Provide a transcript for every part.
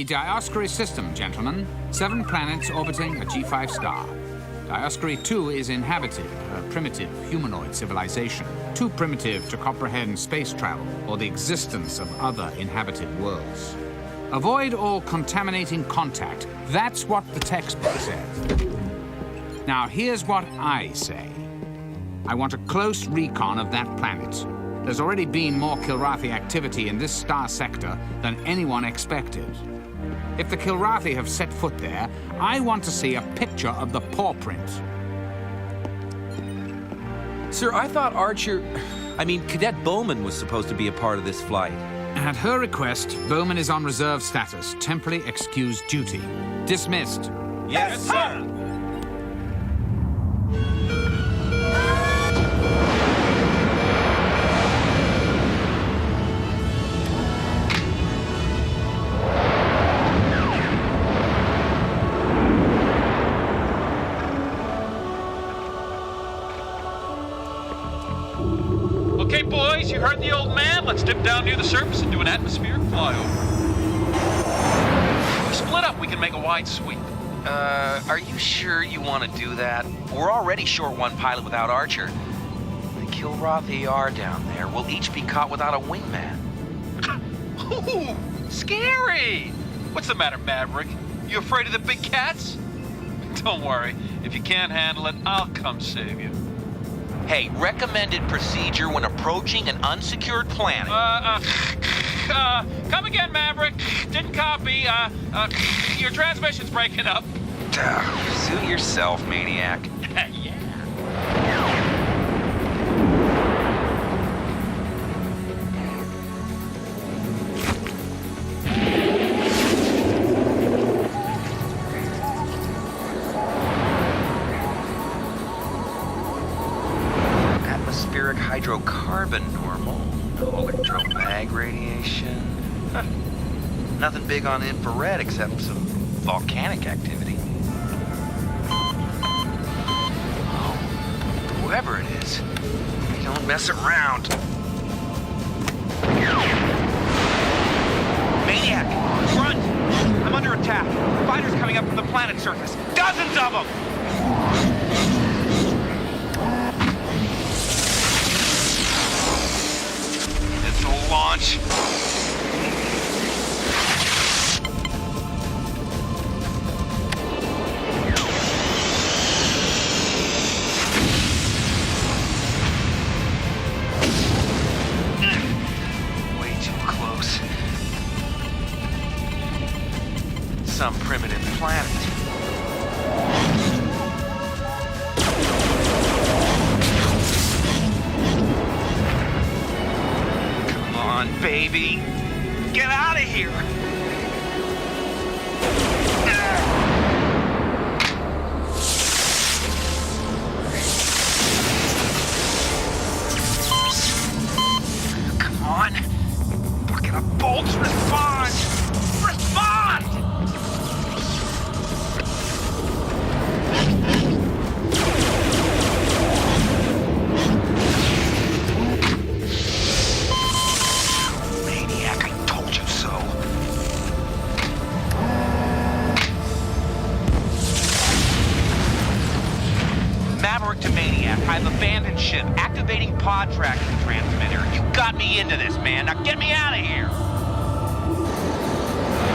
The Dioscuri system, gentlemen. 7 planets orbiting a G5 star. Dioscuri 2 is inhabited, a primitive humanoid civilization. Too primitive to comprehend space travel or the existence of other inhabited worlds. Avoid all contaminating contact. That's what the textbook says. Now, here's what I say. I want a close recon of that planet. There's already been more Kilrathi activity in this star sector than anyone expected. If the Kilrathi have set foot there, I want to see a picture of the paw print. Sir, I thought Cadet Bowman was supposed to be a part of this flight. At her request, Bowman is on reserve status, temporarily excused duty. Dismissed. Yes, sir! Okay, boys, you heard the old man. Let's dip down near the surface and do an atmospheric flyover. If we split up, we can make a wide sweep. Are you sure you want to do that? We're already short 1 pilot without Archer. The Kilrathi are down there. We'll each be caught without a wingman. Ooh, scary! What's the matter, Maverick? You afraid of the big cats? Don't worry. If you can't handle it, I'll come save you. Hey, recommended procedure when approaching an unsecured planet. Come again, Maverick. Didn't copy. Your transmission's breaking up. Suit yourself, maniac. Yeah. Atmospheric hydrocarbon normal. No electromag radiation. Huh. Nothing big on infrared except some volcanic activity. Oh, whoever it is, they don't mess around. Maniac! Front! I'm under attack. Fighters coming up from the planet's surface. Dozens of them! Missile launch. Way too close. Some primitive planet. Come on, baby. Get out of here. Come on. Bucket of bolts, respond! Respond! Maniac, I told you so. Maverick to Maniac, I've abandoned ship, activating pod tracking transmitter. You got me into this, man. Now get me out of here.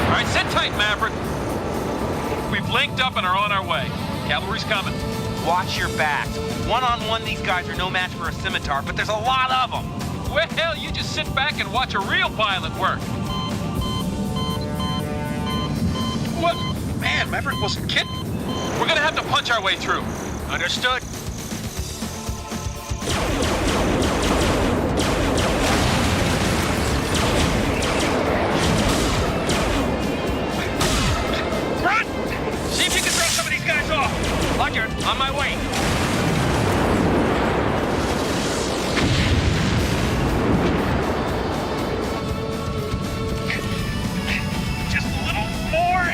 All right, sit tight, Maverick. We've linked up and are on our way. Cavalry's coming. Watch your backs. One-on-one, these guys are no match for a scimitar, but there's a lot of them. Well, you just sit back and watch a real pilot work. What? Man, Maverick wasn't kidding. We're gonna have to punch our way through. Understood? Run! See if you can throw some of these guys off. Roger, on my way. Just a little more.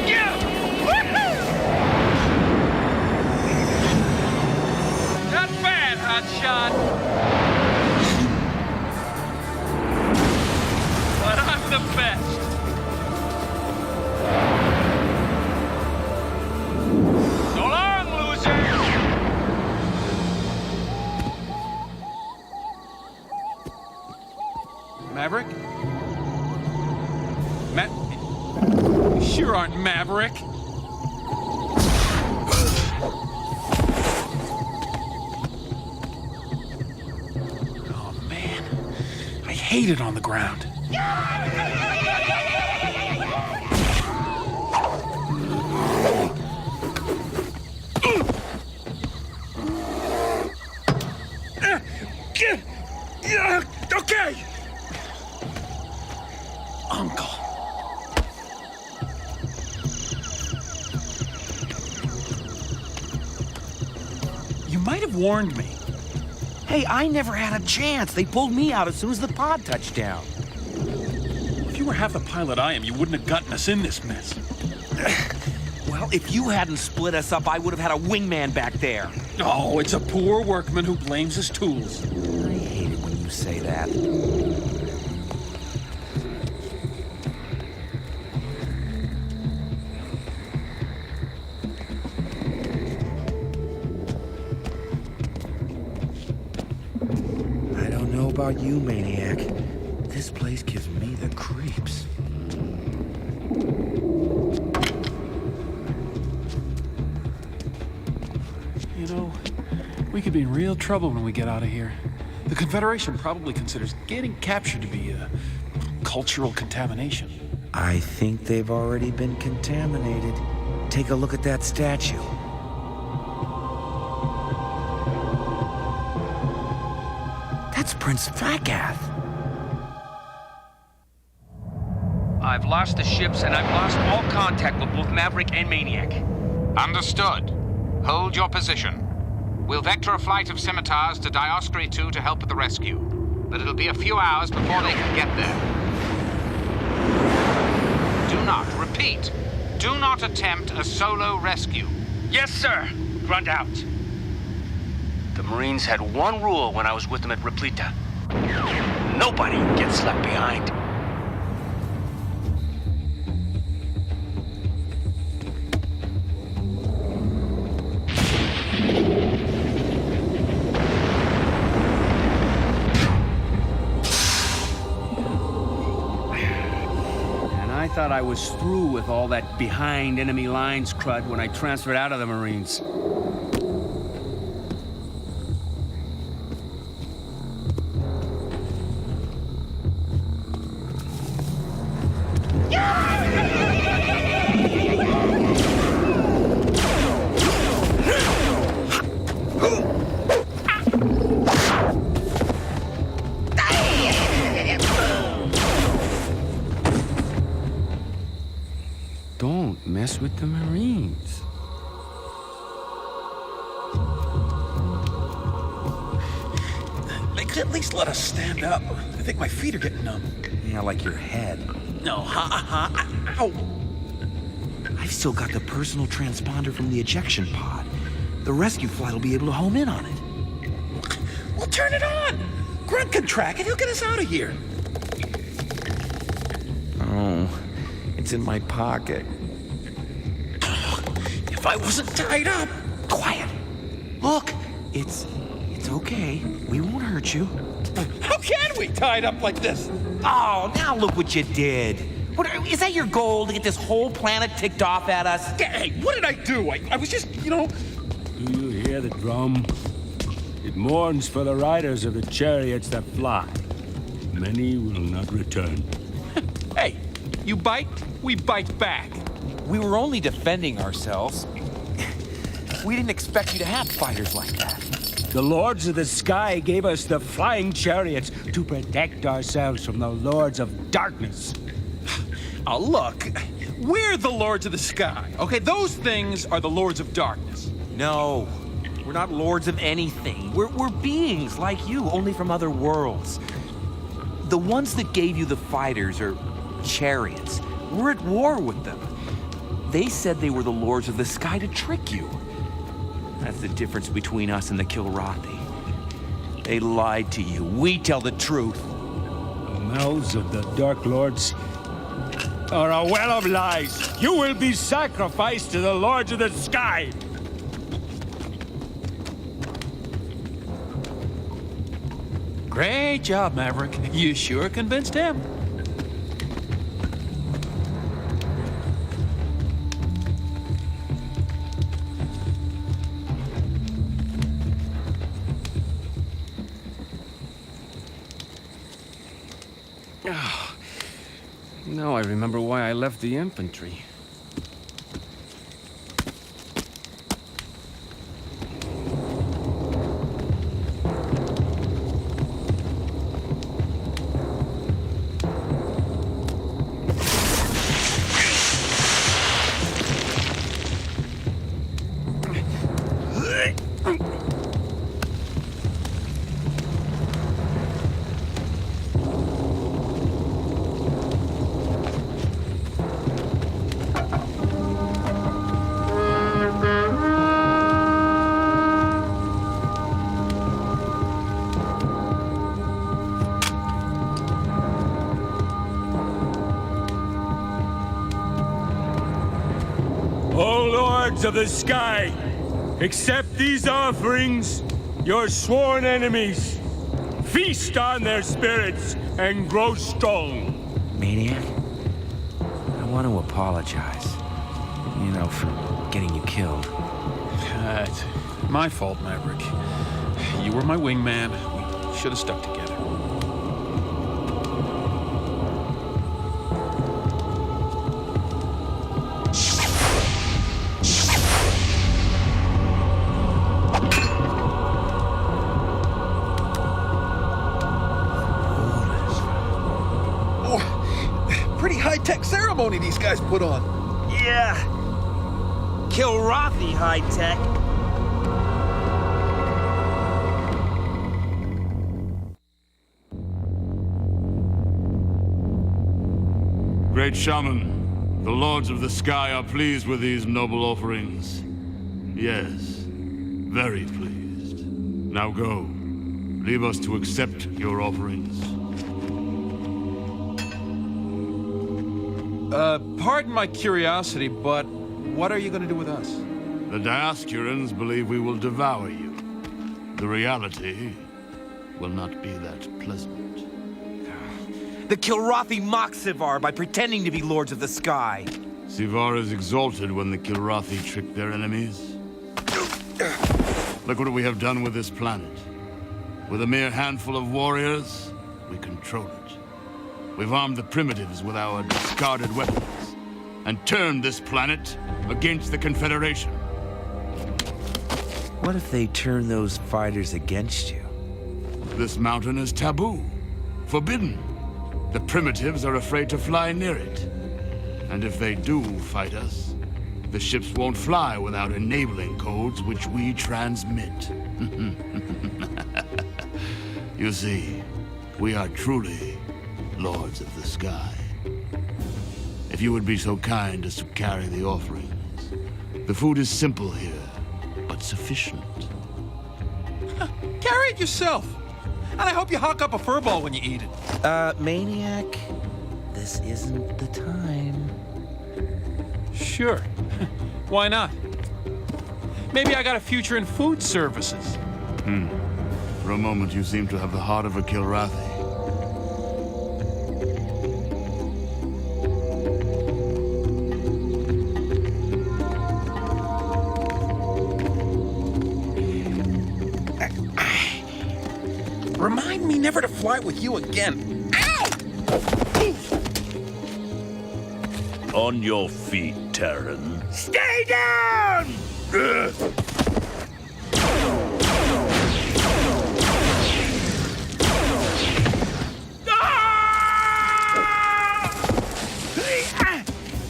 Yeah! Woohoo! Not bad, hot shot. You sure aren't Maverick. Oh, man. I hate it on the ground. Okay! Uncle. You might have warned me. Hey, I never had a chance. They pulled me out as soon as the pod touched down. If you were half the pilot I am, you wouldn't have gotten us in this mess. Well, if you hadn't split us up, I would have had a wingman back there. Oh, it's a poor workman who blames his tools. I hate it when you say that. I don't know about you, Maniac. This place gives me the creeps. You know, we could be in real trouble when we get out of here. The Confederation probably considers getting captured to be a cultural contamination. I think they've already been contaminated. Take a look at that statue. That's Prince Fagath. I've lost the ships, and I've lost all contact with both Maverick and Maniac. Understood. Hold your position. We'll vector a flight of scimitars to Dioscuri 2 to help with the rescue. But it'll be a few hours before they can get there. Do not, repeat, do not attempt a solo rescue. Yes, sir. Grunt out. The Marines had one rule when I was with them at Repleta. Nobody gets left behind. I thought I was through with all that behind enemy lines crud when I transferred out of the Marines. Don't mess with the Marines. They could at least let us stand up. I think my feet are getting numb. Yeah, like your head. No, ow! I've still got the personal transponder from the ejection pod. The rescue flight will be able to home in on it. Well, turn it on! Grunt can track it, he'll get us out of here. Oh, it's in my pocket. If I wasn't tied up! Quiet. Look, it's okay. We won't hurt you. How can we tied up like this? Oh, now look what you did. Is that your goal, to get this whole planet ticked off at us? Hey, what did I do? I was just, Do you hear the drum? It mourns for the riders of the chariots that fly. Many will not return. Hey, you bite, we bite back. We were only defending ourselves. We didn't expect you to have fighters like that. The Lords of the Sky gave us the flying chariots to protect ourselves from the Lords of Darkness. Oh, look, we're the Lords of the Sky, okay? Those things are the Lords of Darkness. No, we're not lords of anything. We're beings like you, only from other worlds. The ones that gave you the fighters are chariots. We're at war with them. They said they were the Lords of the Sky to trick you. That's the difference between us and the Kilrathi. They lied to you. We tell the truth. The mouths of the Dark Lords are a well of lies. You will be sacrificed to the Lords of the Sky. Great job, Maverick. You sure convinced him. Now I remember why I left the infantry. O lords of the sky, accept these offerings, your sworn enemies. Feast on their spirits and grow strong. Maniac, I want to apologize. You know, for getting you killed. It's my fault, Maverick. You were my wingman. We should have stuck together. Pretty high-tech ceremony these guys put on. Yeah. Kilrathi high-tech. Great Shaman, the Lords of the Sky are pleased with these noble offerings. Yes, very pleased. Now go. Leave us to accept your offerings. Pardon my curiosity, but what are you going to do with us? The Dioscurans believe we will devour you. The reality will not be that pleasant. The Kilrathi mock Sivar by pretending to be Lords of the Sky. Sivar is exalted when the Kilrathi trick their enemies. Look what we have done with this planet. With a mere handful of warriors, we control it. We've armed the primitives with our discarded weapons and turned this planet against the Confederation. What if they turn those fighters against you? This mountain is taboo, forbidden. The primitives are afraid to fly near it. And if they do fight us, the ships won't fly without enabling codes which we transmit. You see, we are truly Lords of the Sky. If you would be so kind as to carry the offerings. The food is simple here, but sufficient. Carry it yourself. And I hope you hawk up a furball when you eat it. Maniac, this isn't the time. Sure. Why not? Maybe I got a future in food services. For a moment, you seem to have the heart of a Kilrathi. Remind me never to fly with you again. On your feet, Terran. Stay down!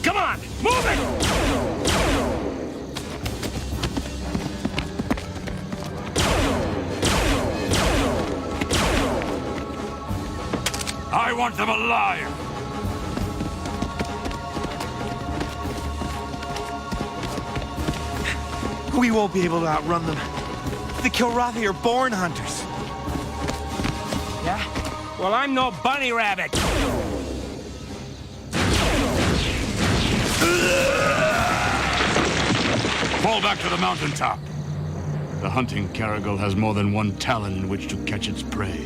Come on, move it! I want them alive! We won't be able to outrun them. The Kilrathi are born hunters. Yeah? Well, I'm no bunny rabbit. Fall back to the mountaintop. The hunting caragal has more than one talon in which to catch its prey.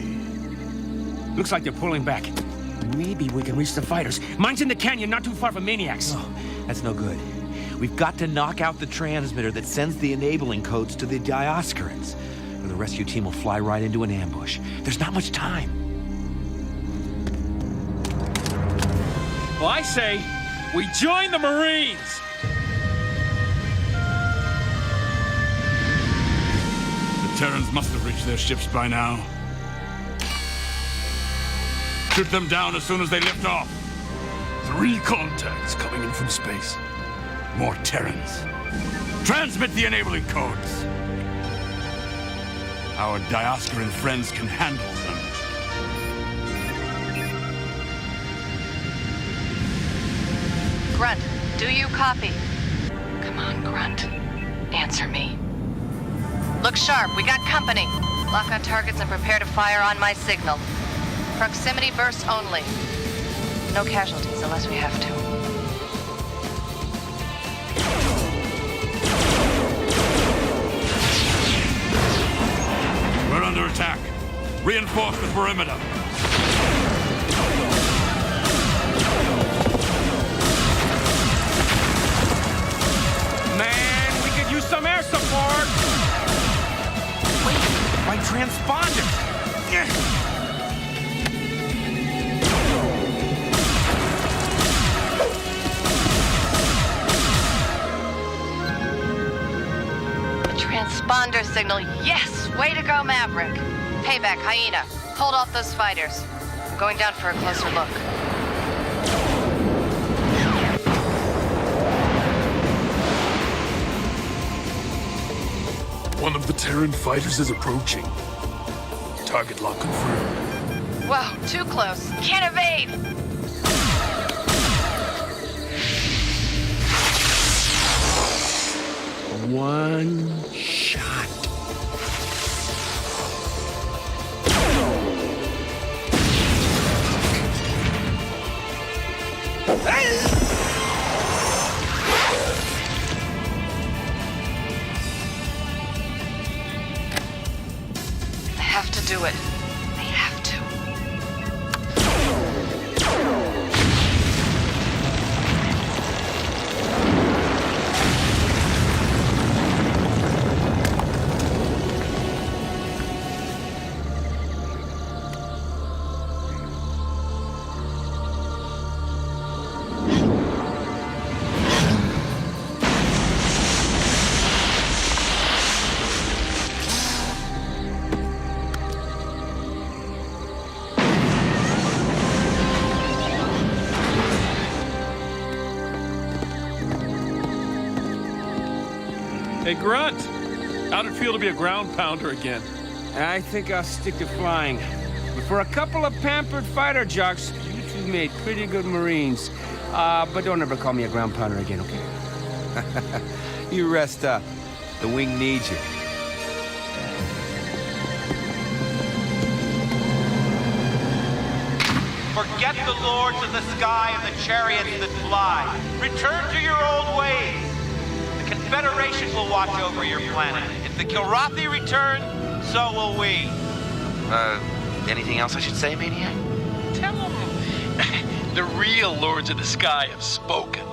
Looks like they're pulling back. Maybe we can reach the fighters. Mine's in the canyon, not too far from Maniacs. Oh, that's no good. We've got to knock out the transmitter that sends the enabling codes to the Dioscurans, or the rescue team will fly right into an ambush. There's not much time. Well, I say, we join the Marines! The Terrans must have reached their ships by now. Shoot them down as soon as they lift off. 3 contacts coming in from space. More Terrans. Transmit the enabling codes. Our Dioscaran friends can handle them. Grunt, do you copy? Come on, Grunt. Answer me. Look sharp, we got company. Lock on targets and prepare to fire on my signal. Proximity bursts only. No casualties unless we have to. We're under attack. Reinforce the perimeter. Man, we could use some air support! Wait, my transponder! The transponder signal, yes! Way to go, Maverick. Payback, Hyena. Hold off those fighters. I'm going down for a closer look. One of the Terran fighters is approaching. Target lock confirmed. Whoa, too close. Can't evade! One shot. I have to do it. I have to. Hey, Grunt. How'd it feel to be a ground pounder again? I think I'll stick to flying. But for a couple of pampered fighter jocks, you two made pretty good Marines. But don't ever call me a ground pounder again, okay? You rest up. The wing needs you. Forget the lords of the sky and the chariots that fly. Return to your old ways. The Confederation will watch over your planet. If the Kilrathi return, so will we. Anything else I should say, Maniac? Tell them the real Lords of the Sky have spoken.